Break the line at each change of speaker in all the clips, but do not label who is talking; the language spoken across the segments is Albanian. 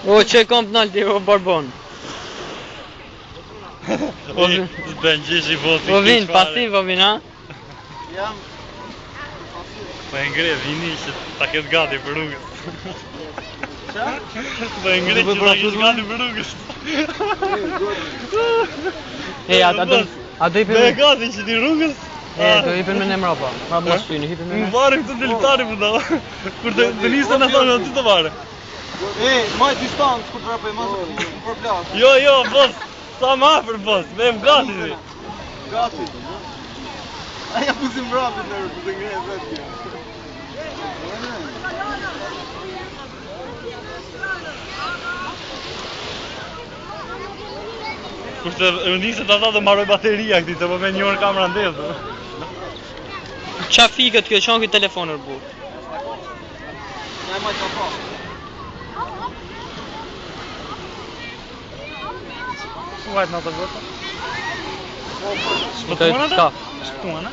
O, që kom penalti o Barbon.
Ben gjesh i voti.
O vin, pasiv o vin, ha?
Jam.
Po e ngre, vini që ta ketë gati për rrugës.
Qa?
Po e ngre që ta ketë gati për rrugës.
E, a do i
Be e gati që ti rrugës?
E, do i për me në mrapa. Ma më shtyni, hipi me
Më
në.
varë këtë deltari për da. Kur të nisë në thonë, ty të varë.
Maj distancë kur prapë e masë për plasë.
Jo, boss. Sa më afër boss, me më gati ti.
Gati. Aja pusim vrapit në rrë, të ngre e vetë kjo.
Kurse nisë të ata të marroj bateria këti, se po me një orë kamera ndezë.
Qa fikët kjo, qonë këtë telefonër bu?
Ja maj qa pa.
Vajtë në të vëtë?
Shpëtuan atë?
Shpëtuan,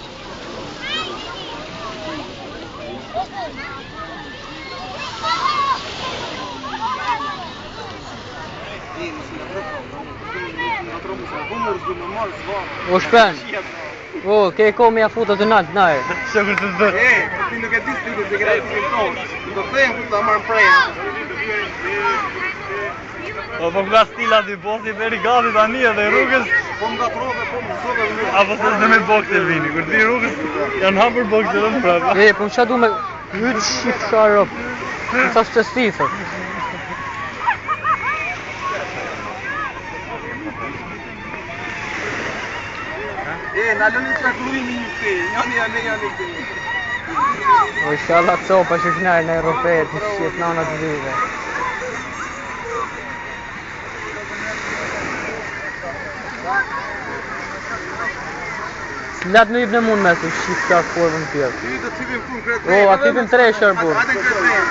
O shpen. O, ke ko me ja futa të naltë, naje.
Shokur të zë.
Ti nuk e di stilin se kena të tonë. Do thejmë ku ta marrë prejnë.
Po nga stila ti bosi veri gati tani edhe rrugës.
Po nga trove, po më zove më.
Apo se s'do me bokse vini, kur ti rrugës janë hapur bokse edhe në prapë.
E, po më qa du me... Hytë shifë sharop. Në sa së të stifër.
Në lëni që akluimi një këti, janë këti.
O, inshallah copa që shnajë në Europet, në shqit nana të vive. Lat në ibnë mund me të shqit ka formën tjerë.
Ti do t'ipim pun kretë.
O, a t'ipim 3 shërbur.
Ate kretë.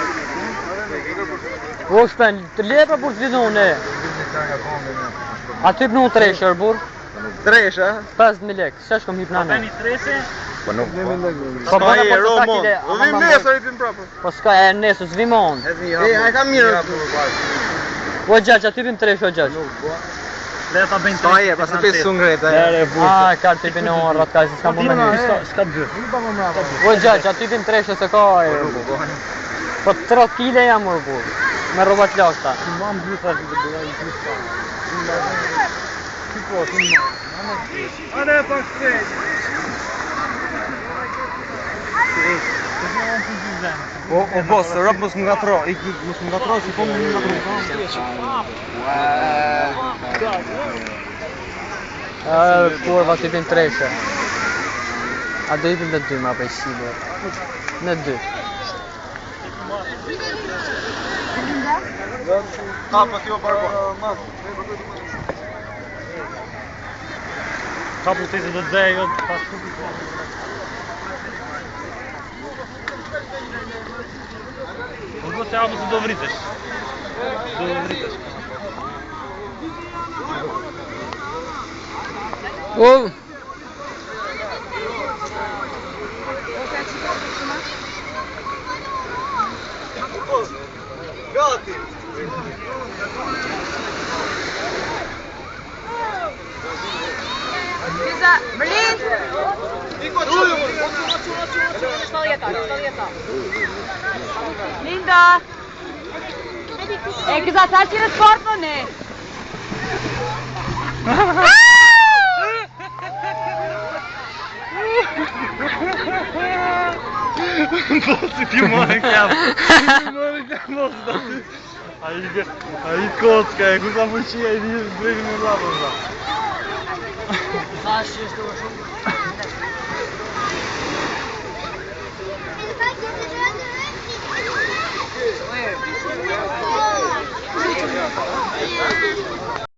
O, shpen, të lepra bur të vidon e. A t'ip në 3 shërbur.
3, a?
5.000 lek, se shkom hip në
Një treshe?
Po nuk.
Po bëna po të takile.
O vim nesër i pim prapë.
Po s'ka e nesë, s'vimon.
A ka mirë.
O gjaq, a t'ipim 3 shë gjaq.
Dhe ta bëjnë
Sa e, pas e pesë sun greta.
A, ka t'ipin e orë, atë ka si s'ka po me një.
S'ka dy.
O gjaq, a t'ipim 3 shë se ka e. Po 3 kile jam orë bu. Me robat lakta.
Mam dy thash të bëjë një krysta.
Ane e pak shpejt. O boss, rap mos më ngatro, mos më ngatro, si po më ngatro.
Kurva t'ipim 3 shë. A do ipim në 2 ma për shqibe. Në 2.
Po t'jo Barbon.
Ka putese do të dhejë, pas kupit. Po se apo se do vritesh. Do vritesh.
O!
Gati.
Merlin! Linda! E këza ta që në sport për ne?
Bosi ti morë kjap. Ti morë kjap bosi da ty. Ai kocka e ku ka fuqia i një brejnë në lapën.
Sa është që është të shumë?